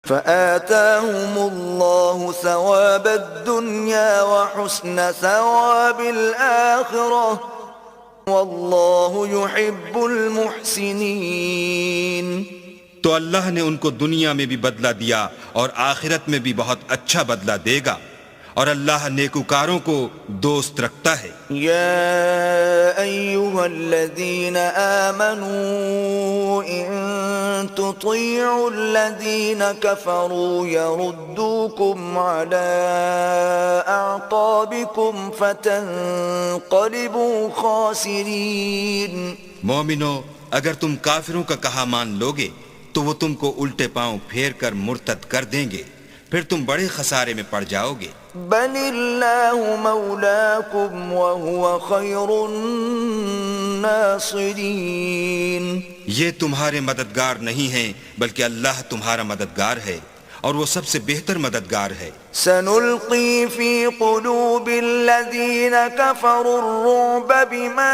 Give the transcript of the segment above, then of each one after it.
फ़आताहुमुल्लाहु सवाबद्दुन्या व हुस्न सवाबिल आखिरह वल्लाहु युहिब्बुल मुहसिनीन। तो अल्लाह ने उनको दुनिया में भी बदला दिया और आखिरत में भी बहुत अच्छा बदला देगा, और अल्लाह नेकुकारों को दोस्त रखता है। या अय्युहल्लज़ीना आमनू इन तुतीउल्लज़ीना कफ़रू यरुद्दूकुम अला अअक़ाबिकुम फतन्क़लिबू खासिरीन। मोमिनो, अगर तुम काफिरों का कहा मान लोगे तो वो तुमको उल्टे पांव फेर कर मुर्तद कर देंगे, फिर तुम बड़े खसारे में पड़ जाओगे। बलिल्लाहु मौलाकुम व हुवा खैरुन नासिरीन। ये तुम्हारे मददगार नहीं हैं, बल्कि अल्लाह तुम्हारा मददगार है और वो सबसे बेहतर मददगार है। सनुल्की फी क़ुलूबिल्लज़ीना कफ़रुर्रुअब बिमा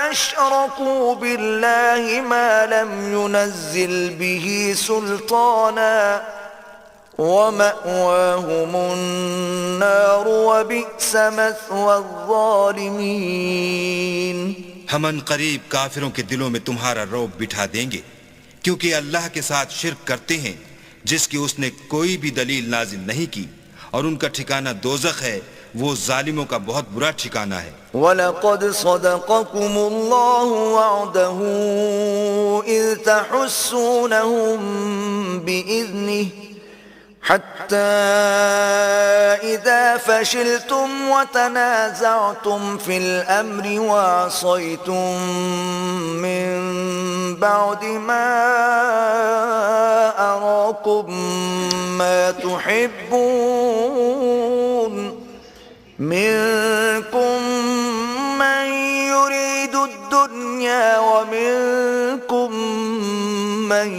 अशरकू बिल्लाहि मा लम युनज़्ज़िल बिही सुल्ताना वमअवाहुमुन्नार वबिअस मस्वज़्ज़ालिमीन। हम अनक़रीब काफिरों के दिलों में तुम्हारा रौब बिठा देंगे, क्योंकि अल्लाह के साथ शिर्क करते हैं जिसकी उसने कोई भी दलील नाजिल नहीं की, और उनका ठिकाना दोज़ख है, वो जालिमों का बहुत बुरा ठिकाना है। वलक़द सदक़कुमुल्लाहु वअदहू इज़ तहुस्सूनहुम बिइज़निहि हत्ता इज़ा फशिलतुम वतनाज़अतुम फिल अम्रि वअसयतुम मिन बअदि मा अराकुम मा तुहिब्बून मिनकुम मन युरीदुद्दुन्या व मिनकुम मन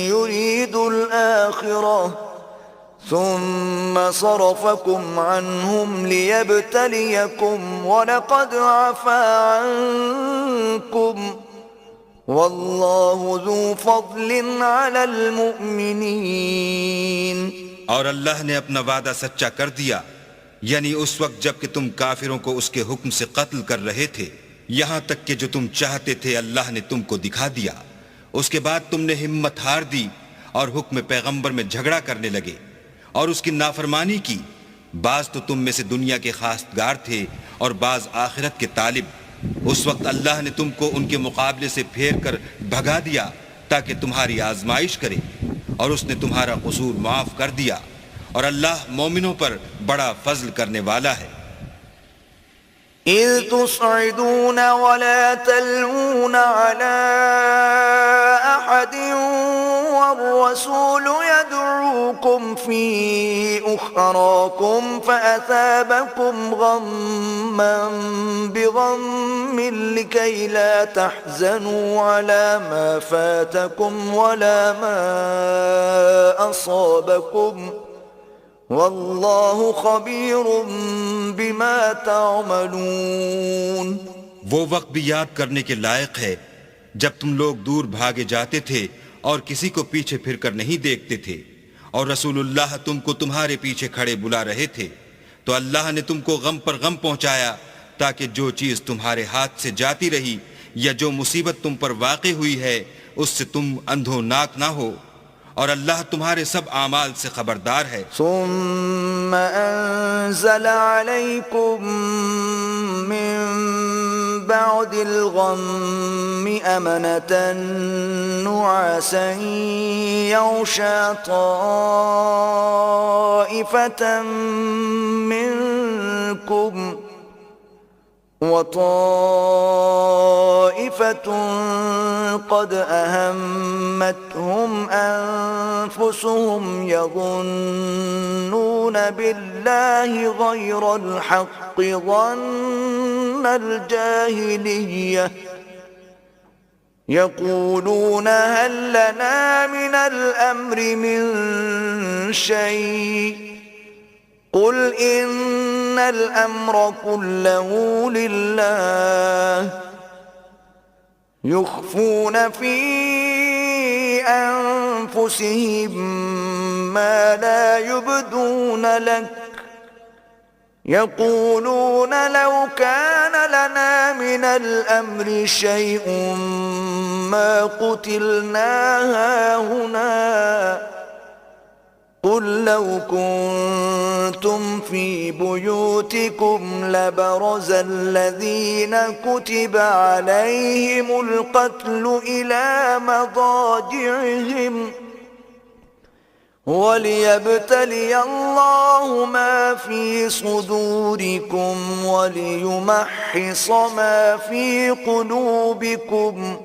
युरीदुल आखिरह ثم صرفكم عنهم ليبتليكم ولقد عفا عنكم والله ذو فضل على المؤمنين। और अल्लाह ने अपना वादा सच्चा कर दिया, यानी उस वक्त जबकि तुम काफिरों को उसके हुक्म से कत्ल कर रहे थे, यहाँ तक कि जो तुम चाहते थे अल्लाह ने तुमको दिखा दिया। उसके बाद तुमने हिम्मत हार दी और हुक्म पैगंबर में झगड़ा करने लगे और उसकी नाफरमानी की। बाज तो तुम में से दुनिया के खासगार थे और बाज आखिरत के तालिब। उस वक्त अल्लाह ने तुमको उनके मुकाबले से फेर कर भगा दिया ताकि तुम्हारी आजमाइश करे, और उसने तुम्हारा कसूर माफ कर दिया, और अल्लाह मोमिनों पर बड़ा फजल करने वाला है। इज़ तुस्इदून वला तलऊन अला अहदिन वर्रसूलु यदऊकुम फी उखराकुम फअसाबकुम गम्मन बिगम्मिन लिकै ला तहज़नू अला मा फातकुम वला मा असाबकुम वल्लाहु खबीरुम बिमा तामलून। वो वक्त भी याद करने के लायक है जब तुम लोग दूर भागे जाते थे और किसी को पीछे फिरकर नहीं देखते थे, और रसूलुल्लाह तुमको तुम्हारे पीछे खड़े बुला रहे थे, तो अल्लाह ने तुमको गम पर गम पहुंचाया ताकि जो चीज तुम्हारे हाथ से जाती रही या जो मुसीबत तुम पर वाक़ई हुई है उससे तुम अंधोनाक ना हो, और अल्लाह तुम्हारे सब आमाल से खबरदार है। सुम्मा अंज़ल अलैकुम मिन बअदिल गम्मि अमनतन नुआसन यग़शा ताइफतन मिनकुम वताइफतुन क़द अहम्मतहुम अन्फुसुहुम यज़ुन्नून बिल्लाहि गैरल हक़्क़ि ज़न्नल जाहिलिय्यह यक़ूलून हल लना मिनल अम्रि मिन शै'इन क़ुल इन्नल अम्र कुल्लहु लिल्लाह युख़्फ़ून फ़ी أنفسهم ما لا يبدون لك يقولون لو كان لنا من الأمر شيء ما قتلنا هاهنا قل لو كنتم في بيوتكم لبرز الذين كتب عليهم القتل إلى مضاجعهم وليبتلي الله ما في صدوركم وليمحص ما في قلوبكم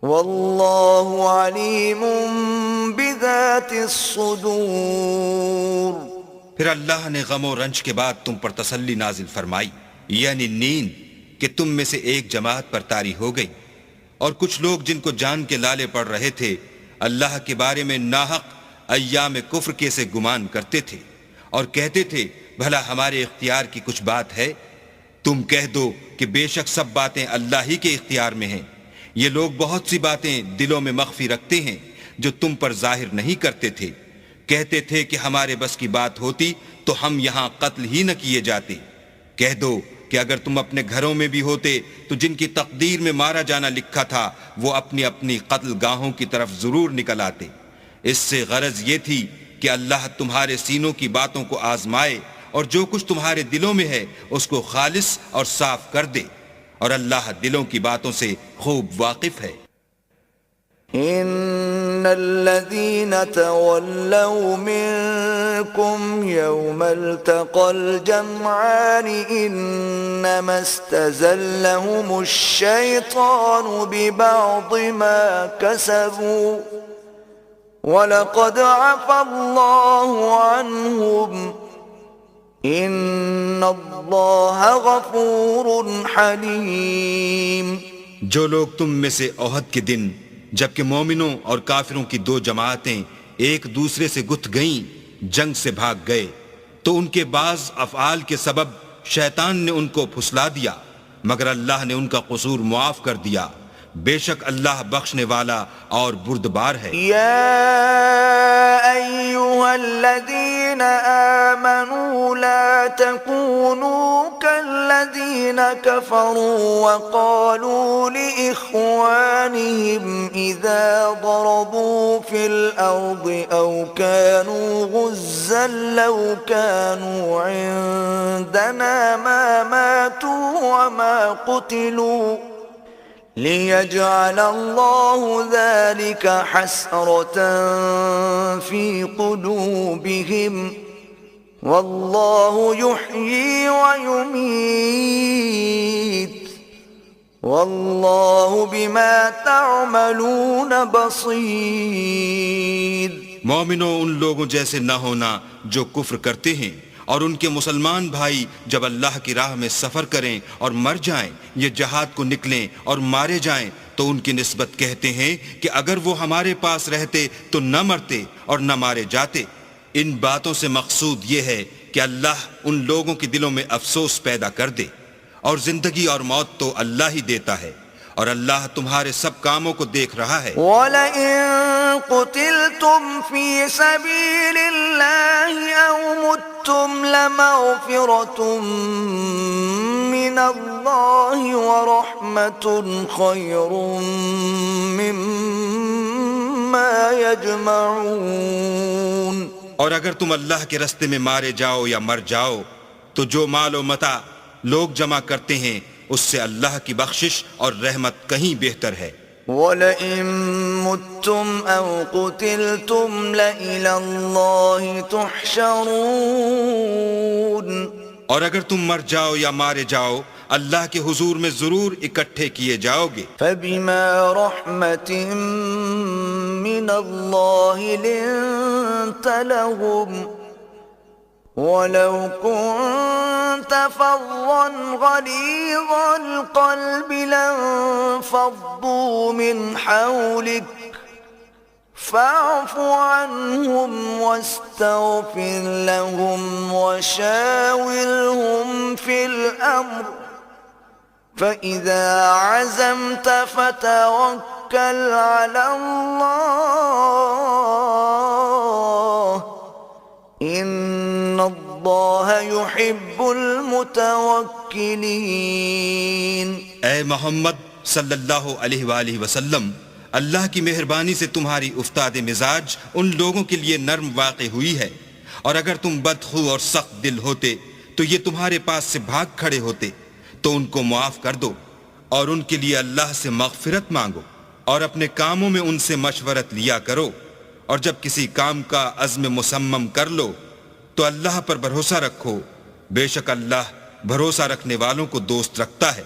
والله عليم بذات الصدور। फिर अल्लाह ने गम और रंज के बाद तुम पर तसल्ली नाजिल फरमाई, यानी नींद कि तुम में से एक जमात पर तारी हो गई और कुछ लोग जिनको जान के लाले पड़ रहे थे अल्लाह के बारे में नाहक अय्याम कुफ्र के से गुमान करते थे और कहते थे भला हमारे इख्तियार की कुछ बात है। तुम कह दो कि बेशक सब बातें अल्लाह ही के इख्तियार में हैं। ये लोग बहुत सी बातें दिलों में मख्फी रखते हैं जो तुम पर जाहिर नहीं करते थे। कहते थे कि हमारे बस की बात होती तो हम यहां कत्ल ही न किए जाते। कह दो कि अगर तुम अपने घरों में भी होते तो जिनकी तकदीर में मारा जाना लिखा था वो अपनी अपनी कत्ल गाहों की तरफ जरूर निकल आते। इससे गरज ये थी कि अल्लाह तुम्हारे सीनों की बातों को आजमाए और जो कुछ तुम्हारे दिलों में है उसको खालिस और साफ कर दे, और अल्लाह दिलों की बातों से खूब वाकिफ है। इन्नल्लज़ीन तवल्लव मिनकुम यौमल तक़ल जमआनि इन्नमा इस्तज़ल्लहुमुश शैतानु बिबअज़ि मा कसबू वलक़द अफ़ल्लाहु अन्हुम इन्नल्लाह गफ़ूरुन हलीम। जो लोग तुम में से ओहद के दिन जबकि मोमिनों और काफिरों की दो जमातें एक दूसरे से गुथ गईं, जंग से भाग गए तो उनके बाज अफआल के सबब शैतान ने उनको फुसला दिया, मगर अल्लाह ने उनका कसूर मुआफ कर दिया। बेशक अल्लाह बख्शने वाला और बुर्दबार है। या अय्युहल्लज़ीन आमनू ला तकूनू कल्लज़ीन कफरू वक़ालू लिइख्वानिहिम इज़ा ज़रबू फिल अर्ज़ि औ कानू गुज़्ज़न लौ कानू इंदना मा मातू व मा क़ुतिलू लियजअल अल्लाहु ज़ालिक हसरतन फ़ी क़ुलूबिहिम वल्लाहु युह्यी व युमीत वल्लाहु बिमा तअमलून बसीर। मोमिनों, उन लोगों जैसे न होना जो कुफ्र करते हैं और उनके मुसलमान भाई जब अल्लाह की राह में सफर करें और मर जाएं, ये जहाद को निकलें और मारे जाएं तो उनकी निस्बत कहते हैं कि अगर वो हमारे पास रहते तो न मरते और न मारे जाते। इन बातों से मकसूद ये है कि अल्लाह उन लोगों के दिलों में अफसोस पैदा कर दे, और जिंदगी और मौत तो अल्लाह ही देता है और अल्लाह तुम्हारे सब कामों को देख रहा है। वलइन कुतिलतुम फी सबीलिल्लाहि औ मुत्तुम लमग़फ़िरतुम मिनल्लाहि व रहमतुन खैरुम मिम्मा यजमऊन। और अगर तुम अल्लाह के रास्ते में मारे जाओ या मर जाओ तो जो माल व मता लोग जमा करते हैं उससे अल्लाह की बख्शिश और रहमत कहीं बेहतर है। वलइन मुत्तुम औ कुतिलतुम लइलल्लाहि तुहशरून। और अगर तुम मर जाओ या मारे जाओ अल्लाह के हुजूर में जरूर इकट्ठे किए जाओगे। फबिमा रहमतिन मिनल्लाहि लिन्त लहुम वलौ कुन्त फज़्ज़न गलीज़ल क़ल्बि लन्फ़ज़्ज़ू मिन हौलिक फ़अफ़ु अन्हुम वस्तग़फ़िर लहुम वशाविरहुम फ़िल अम्र फ़इज़ा अज़मत फ़तवक्कल वतवक्कल अलल्लाह इन्नल्लाह युहिब्बुल मुतवक्किलीन। ए मोहम्मद सल्लल्लाहु अलैहि वसल्लम, अल्लाह की मेहरबानी से तुम्हारी उफ्ताद मिजाज उन लोगों के लिए नर्म वाक़ हुई है, और अगर तुम बदखू और सख्त दिल होते तो ये तुम्हारे पास से भाग खड़े होते। तो उनको माफ कर दो और उनके लिए अल्लाह से मग़फ़िरत मांगो, और अपने कामों में उनसे मशवरत लिया करो, और जब किसी काम का अज़्म मुसम्मम कर लो तो अल्लाह पर भरोसा रखो। बेशक अल्लाह भरोसा रखने वालों को दोस्त रखता है।